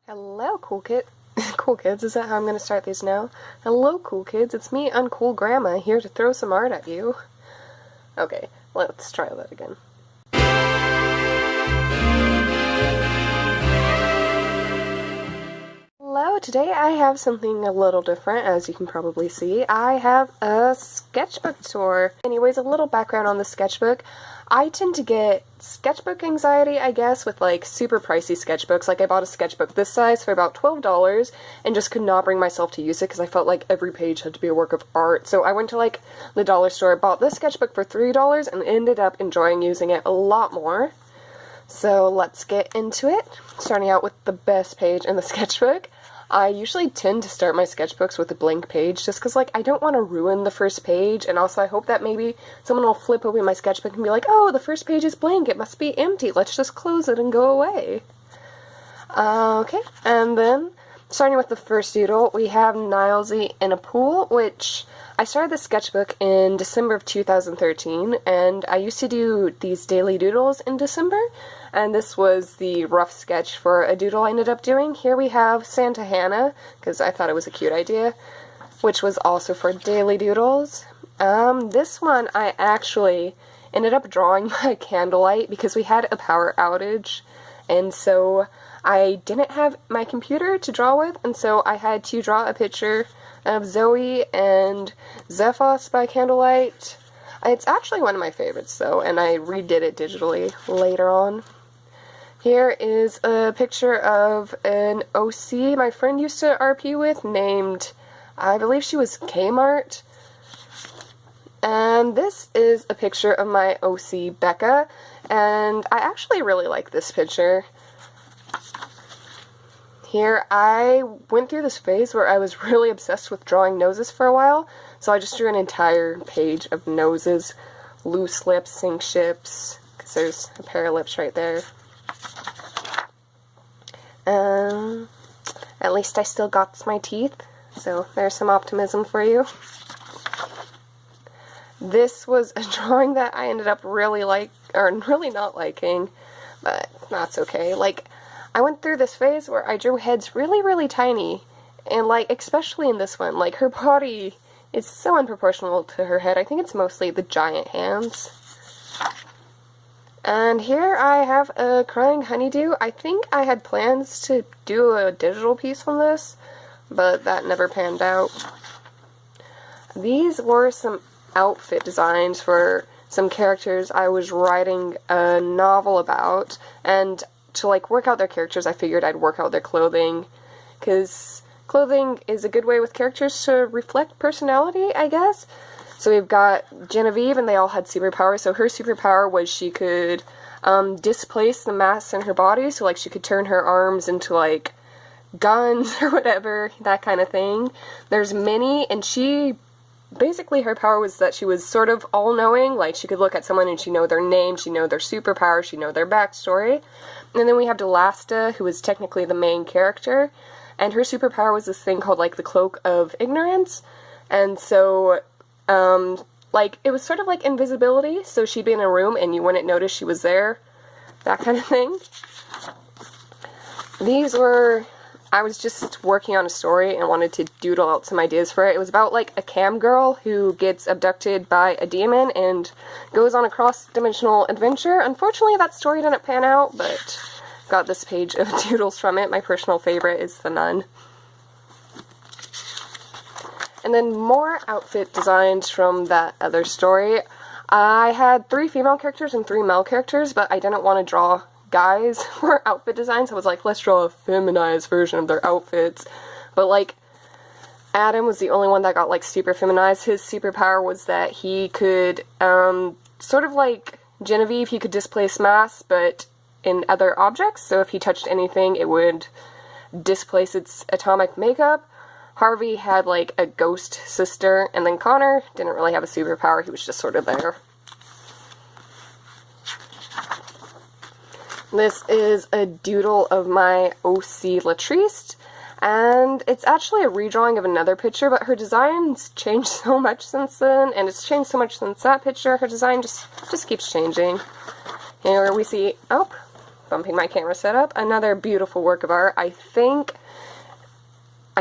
Hello, cool kid. Cool kids, is that how I'm gonna start these now? Hello, cool kids, it's me, Uncool Grandma, here to throw some art at you. Okay, let's try that again. Hello, today I have something a little different, as you can probably see. I have a sketchbook tour. Anyways, a little background on the sketchbook. I tend to get sketchbook anxiety, I guess, with like super pricey sketchbooks. Like I bought a sketchbook this size for about $12 and just could not bring myself to use it because I felt like every page had to be a work of art. So I went to like the dollar store, bought this sketchbook for $3 and ended up enjoying using it a lot more. So let's get into it. Starting out with the best page in the sketchbook. I usually tend to start my sketchbooks with a blank page just because, like, I don't want to ruin the first page, and also I hope that maybe someone will flip open my sketchbook and be like, oh, the first page is blank, it must be empty, let's just close it and go away. Okay, and then, starting with the first doodle, we have Nilesy in a pool, which I started the sketchbook in December of 2013, and I used to do these daily doodles in December, and this was the rough sketch for a doodle I ended up doing. Here we have Santa Hannah, because I thought it was a cute idea, which was also for daily doodles. This one I actually ended up drawing by candlelight because we had a power outage, and so I didn't have my computer to draw with, and so I had to draw a picture of Zoe and Zephos by candlelight. It's actually one of my favorites though, and I redid it digitally later on. Here is a picture of an OC my friend used to RP with named, I believe she was Kmart. And this is a picture of my OC Becca, and I actually really like this picture. Here, I went through this phase where I was really obsessed with drawing noses for a while, so I just drew an entire page of noses, loose lips, sink ships, because there's a pair of lips right there. At least I still got my teeth, so there's some optimism for you. This was a drawing that I ended up really not liking, but that's okay. Like, I went through this phase where I drew heads really tiny, and like, especially in this one, like, her body is so unproportional to her head. I think it's mostly the giant hands. And here I have a crying honeydew. I think I had plans to do a digital piece on this, but that never panned out. These were some outfit designs for some characters I was writing a novel about, and to like work out their characters, I figured I'd work out their clothing, because clothing is a good way with characters to reflect personality, I guess. So we've got Genevieve, and they all had superpowers. So her superpower was she could displace the mass in her body, so like she could turn her arms into like guns or whatever, that kind of thing. There's Minnie, and she basically, her power was that she was sort of all-knowing, like she could look at someone and she'd know their name, she'd know their superpower, she'd know their backstory. And then we have Delasta, who is technically the main character, and her superpower was this thing called like the Cloak of Ignorance, and so like, it was sort of like invisibility, so she'd be in a room and you wouldn't notice she was there, that kind of thing. These were, I was just working on a story and wanted to doodle out some ideas for it. It was about like a cam girl who gets abducted by a demon and goes on a cross-dimensional adventure. Unfortunately, that story didn't pan out, but got this page of doodles from it. My personal favorite is the nun. And then more outfit designs from that other story. I had 3 female characters and 3 male characters, but I didn't want to draw guys for outfit designs. I was like, let's draw a feminized version of their outfits. But like, Adam was the only one that got like super feminized. His superpower was that he could, sort of like Genevieve, he could displace mass, but in other objects. So if he touched anything, it would displace its atomic makeup. Harvey had like a ghost sister, and then Connor didn't really have a superpower, he was just sort of there. This is a doodle of my OC Latrice, and it's actually a redrawing of another picture, but her design's changed so much since then, and it's changed so much since that picture. Her design just keeps changing. Here we see, oh, bumping my camera setup. Another beautiful work of art. I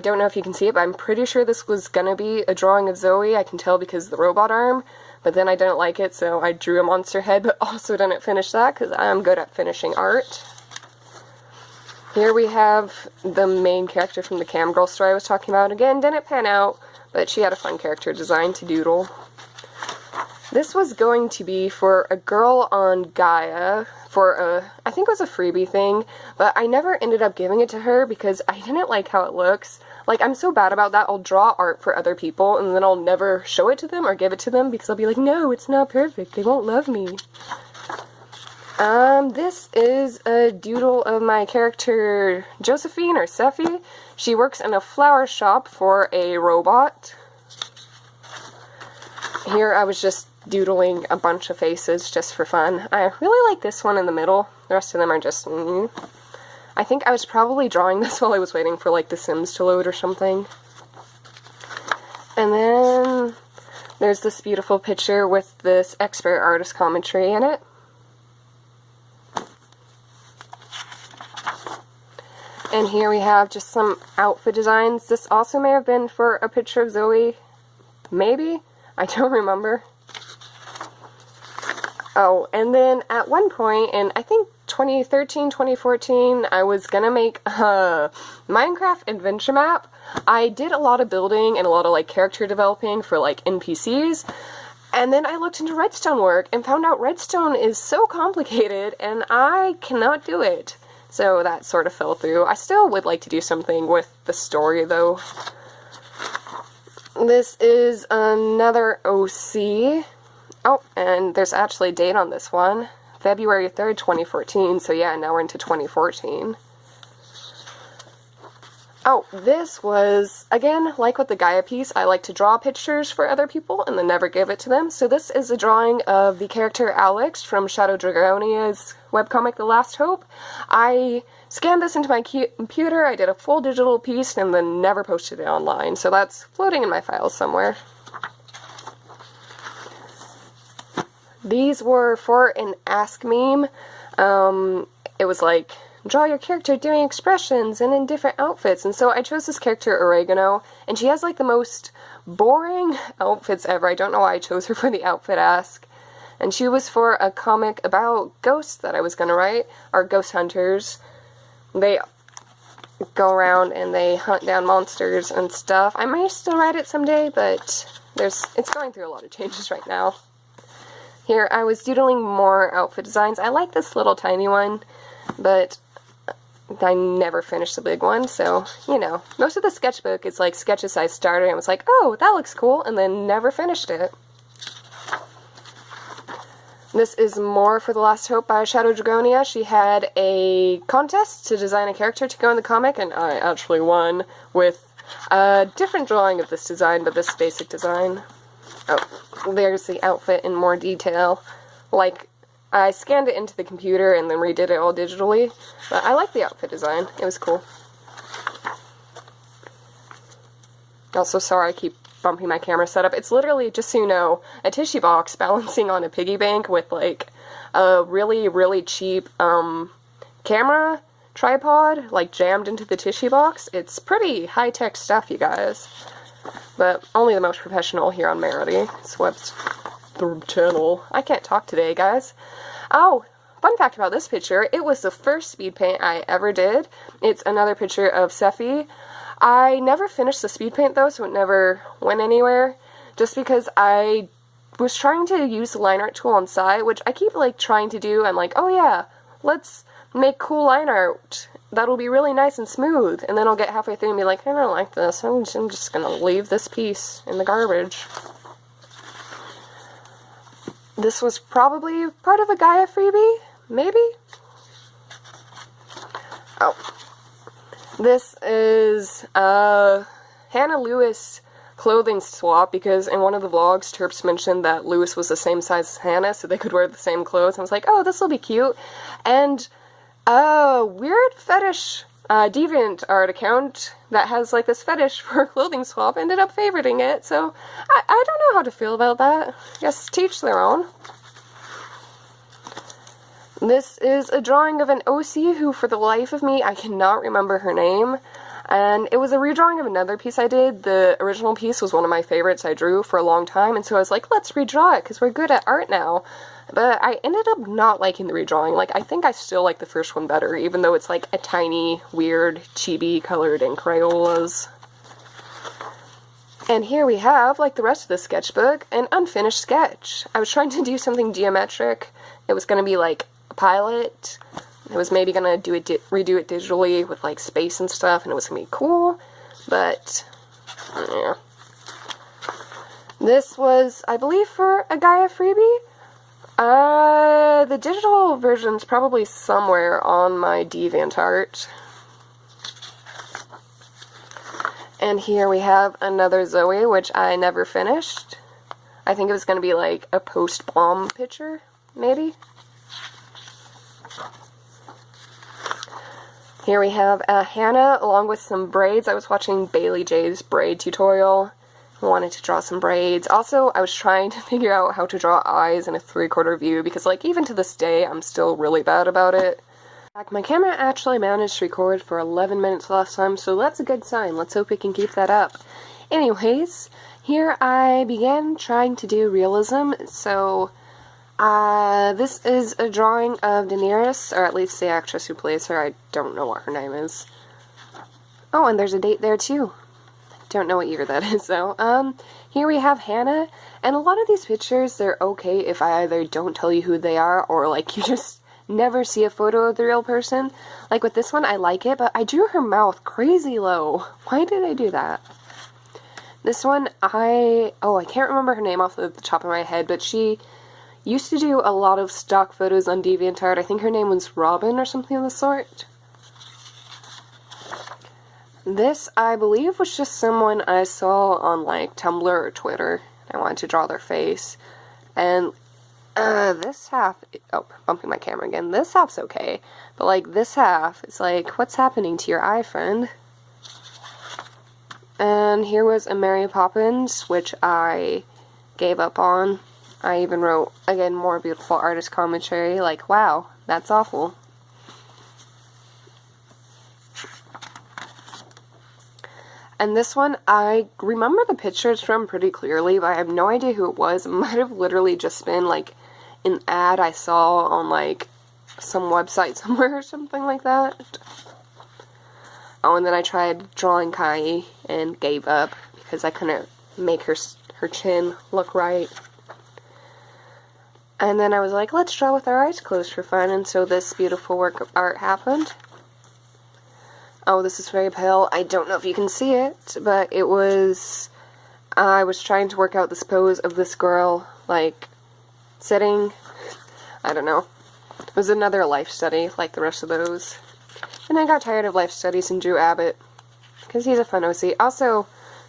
don't know if you can see it, but I'm pretty sure this was gonna be a drawing of Zoe. I can tell because of the robot arm, but then I didn't like it, so I drew a monster head, but also didn't finish that because I'm good at finishing art. Here we have the main character from the Cam Girl story I was talking about. Again, didn't pan out, but she had a fun character design to doodle. This was going to be for a girl on Gaia, I think it was a freebie thing, but I never ended up giving it to her because I didn't like how it looks. Like, I'm so bad about that. I'll draw art for other people and then I'll never show it to them or give it to them because I'll be like, no, it's not perfect. They won't love me. This is a doodle of my character Josephine, or Sephi. She works in a flower shop for a robot. Here I was just doodling a bunch of faces just for fun. I really like this one in the middle. The rest of them are just, I think I was probably drawing this while I was waiting for, like, The Sims to load or something. And then there's this beautiful picture with this expert artist commentary in it. And here we have just some outfit designs. This also may have been for a picture of Zoe. Maybe? I don't remember. Oh, and then at one point in, I think 2013, 2014, I was gonna make a Minecraft adventure map. I did a lot of building and a lot of, like, character developing for, like, NPCs. And then I looked into redstone work and found out redstone is so complicated and I cannot do it. So that sort of fell through. I still would like to do something with the story, though. This is another OC. Oh, and there's actually a date on this one. February 3rd, 2014. So yeah, now we're into 2014. Oh, this was, again, like with the Gaia piece, I like to draw pictures for other people and then never give it to them. So this is a drawing of the character Alex from Shadow Dragonia's webcomic The Last Hope. I scanned this into my computer, I did a full digital piece, and then never posted it online. So that's floating in my files somewhere. These were for an Ask meme. It was like, draw your character doing expressions and in different outfits. And so I chose this character, Oregano, and she has, like, the most boring outfits ever. I don't know why I chose her for the outfit ask. And she was for a comic about ghosts that I was going to write, or ghost hunters. They go around and they hunt down monsters and stuff. I might still write it someday, but it's going through a lot of changes right now. Here, I was doodling more outfit designs. I like this little tiny one, but I never finished the big one, so, you know. Most of the sketchbook is like sketches I started and I was like, oh, that looks cool, and then never finished it. This is more for The Last Hope by Shadow Dragonia. She had a contest to design a character to go in the comic, and I actually won with a different drawing of this design, but this basic design. Oh, there's the outfit in more detail. Like, I scanned it into the computer and then redid it all digitally, but I like the outfit design. It was cool. Also, sorry I keep bumping my camera setup. It's literally, just so you know, a tissue box balancing on a piggy bank with, like, a really, really cheap camera tripod, like, jammed into the tissue box. It's pretty high-tech stuff, you guys. But only the most professional here on Merity. It's web's the channel. I can't talk today, guys. Oh, fun fact about this picture, it was the first speed paint I ever did. It's another picture of Sephi. I never finished the speed paint, though, so it never went anywhere. Just because I was trying to use the line art tool on site, which I keep, like, trying to do. I'm like, oh yeah, let's make cool line art. That'll be really nice and smooth. And then I'll get halfway through and be like, I don't like this. I'm just gonna leave this piece in the garbage. This was probably part of a Gaia freebie? Maybe? Oh. This is a Hannah Lewis clothing swap, because in one of the vlogs, Terps mentioned that Lewis was the same size as Hannah, so they could wear the same clothes. I was like, oh, this will be cute. And a weird fetish DeviantArt account that has, like, this fetish for a clothing swap ended up favoriting it, so I don't know how to feel about that. I guess teach their own. This is a drawing of an OC who, for the life of me, I cannot remember her name. And it was a redrawing of another piece I did. The original piece was one of my favorites I drew for a long time, and so I was like, let's redraw it, because we're good at art now. But I ended up not liking the redrawing. Like, I think I still like the first one better, even though it's like a tiny, weird, chibi colored in Crayolas. And here we have, like the rest of the sketchbook, an unfinished sketch. I was trying to do something geometric. It was going to be like a pilot. I was maybe going to redo it digitally with like space and stuff, and it was going to be cool, but yeah. This was, I believe, for a Gaia freebie. The digital version's probably somewhere on my DeviantArt. And here we have another Zoe, which I never finished. I think it was going to be like a post-bomb picture, maybe. Here we have Hannah along with some braids. I was watching Bailey J's braid tutorial. I wanted to draw some braids. Also, I was trying to figure out how to draw eyes in a 3/4 view because, like, even to this day, I'm still really bad about it. My camera actually managed to record for 11 minutes last time, so that's a good sign. Let's hope we can keep that up. Anyways, here I began trying to do realism, so this is a drawing of Daenerys, or at least the actress who plays her. I don't know what her name is. Oh, and there's a date there too. Don't know what year that is though. Here we have Hannah, and a lot of these pictures, they're okay if I either don't tell you who they are, or like you just never see a photo of the real person. Like with this one, I like it, but I drew her mouth crazy low. Why did I do that? This one, I can't remember her name off the top of my head, but she used to do a lot of stock photos on DeviantArt. I think her name was Robin or something of the sort. This, I believe, was just someone I saw on, like, Tumblr or Twitter. I wanted to draw their face. And, this half... Oh, bumping my camera again. This half's okay. But, like, this half, it's like, what's happening to your eye, friend? And here was a Mary Poppins, which I gave up on. I even wrote, again, more beautiful artist commentary, like, wow, that's awful. And this one, I remember the pictures from pretty clearly, but I have no idea who it was. It might have literally just been, like, an ad I saw on, like, some website somewhere or something like that. Oh, and then I tried drawing Kai and gave up because I couldn't make her chin look right. And then I was like, let's draw with our eyes closed for fun, and so this beautiful work of art happened. Oh, this is very pale. I don't know if you can see it, but it was... I was trying to work out this pose of this girl, like, sitting. I don't know. It was another life study, like the rest of those. And I got tired of life studies and drew Abbott, because he's a fun OC. Also,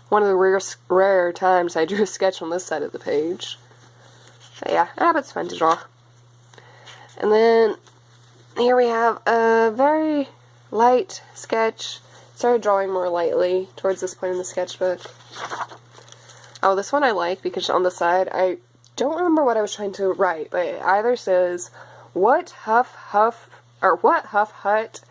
one of the rare times I drew a sketch on this side of the page. But yeah, Abbott's fun to draw. And then, here we have a very light sketch. Started drawing more lightly towards this point in the sketchbook. Oh, this one I like because on the side, I don't remember what I was trying to write, but it either says, what huff huff, or what huff hut,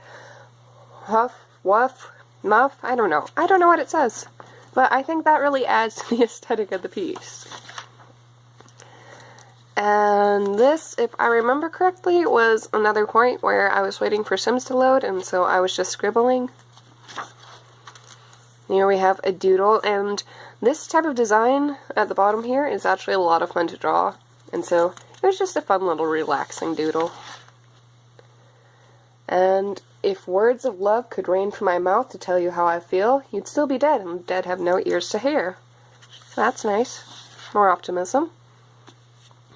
huff wuff muff, I don't know. I don't know what it says, but I think that really adds to the aesthetic of the piece. And this, if I remember correctly, was another point where I was waiting for Sims to load, and so I was just scribbling. Here we have a doodle, and this type of design at the bottom here is actually a lot of fun to draw, and so it was just a fun little relaxing doodle. And if words of love could rain from my mouth to tell you how I feel, you'd still be dead, and dead have no ears to hear. That's nice. More optimism.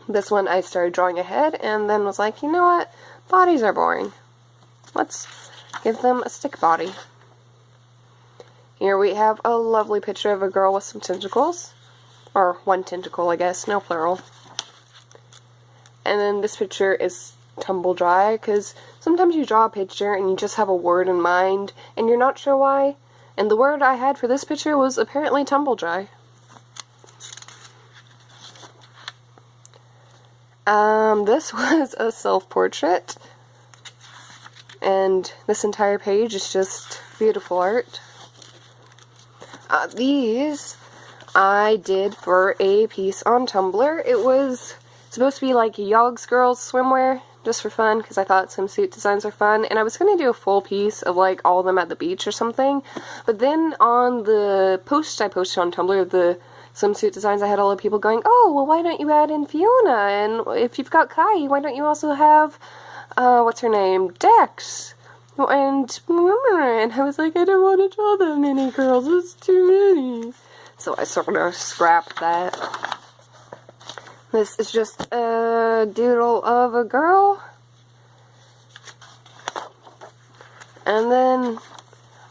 This one I started drawing ahead and then was like, you know what? Bodies are boring. Let's give them a stick body. Here we have a lovely picture of a girl with some tentacles. Or one tentacle, I guess, no plural. And then this picture is tumble dry, because sometimes you draw a picture and you just have a word in mind and you're not sure why. And the word I had for this picture was apparently tumble dry. This was a self-portrait, and this entire page is just beautiful art. These I did for a piece on Tumblr. It was supposed to be like Yogg's Girls swimwear, just for fun, because I thought swimsuit designs are fun, and I was going to do a full piece of like all of them at the beach or something, but then on the post I posted on Tumblr of the swimsuit designs, I had all the people going, oh, well, why don't you add in Fiona, and if you've got Kai, why don't you also have, what's her name, Dex, and I was like, I don't want to draw that many girls, it's too many, so I sort of scrapped that. This is just a doodle of a girl, and then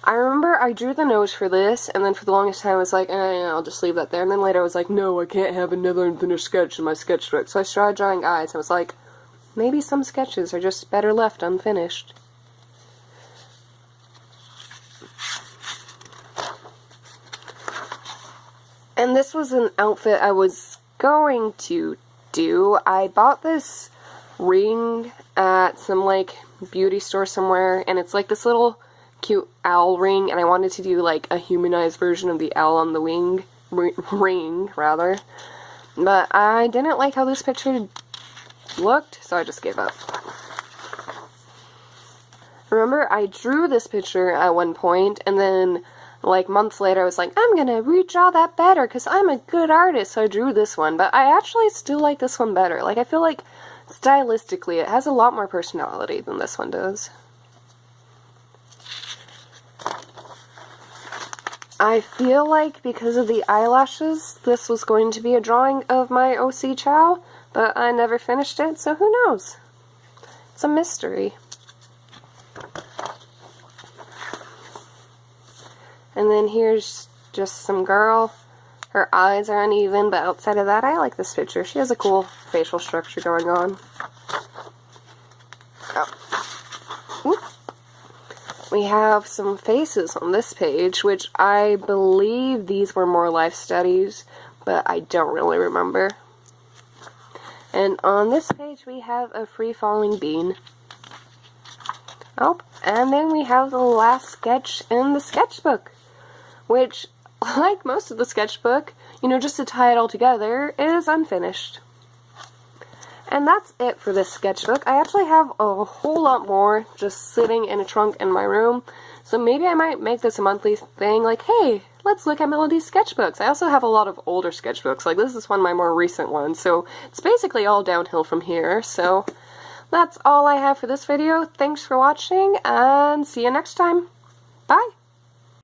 I remember I drew the nose for this, and then for the longest time I was like, I'll just leave that there, and then later I was like, no, I can't have another unfinished sketch in my sketchbook, so I started drawing eyes, and I was like, maybe some sketches are just better left unfinished. And this was an outfit I was going to do. I bought this ring at some, like, beauty store somewhere, and it's like this little cute owl ring, and I wanted to do like a humanized version of the owl on the ring, rather. But I didn't like how this picture looked, so I just gave up. Remember, I drew this picture at one point, and then like months later I was like, I'm gonna redraw that better because I'm a good artist, so I drew this one, but I actually still like this one better. Like, I feel like stylistically it has a lot more personality than this one does. I feel like because of the eyelashes, this was going to be a drawing of my OC Chow, but I never finished it, so who knows? It's a mystery. And then here's just some girl. Her eyes are uneven, but outside of that, I like this picture. She has a cool facial structure going on. Oh. Whoop. We have some faces on this page, which I believe these were more life studies, but I don't really remember. And on this page we have a free-falling bean. Oh, and then we have the last sketch in the sketchbook, which, like most of the sketchbook, you know, just to tie it all together, is unfinished. And that's it for this sketchbook. I actually have a whole lot more just sitting in a trunk in my room, so maybe I might make this a monthly thing, like, hey, let's look at Melody's sketchbooks. I also have a lot of older sketchbooks, like this is one of my more recent ones, so it's basically all downhill from here. So that's all I have for this video. Thanks for watching, and see you next time. Bye!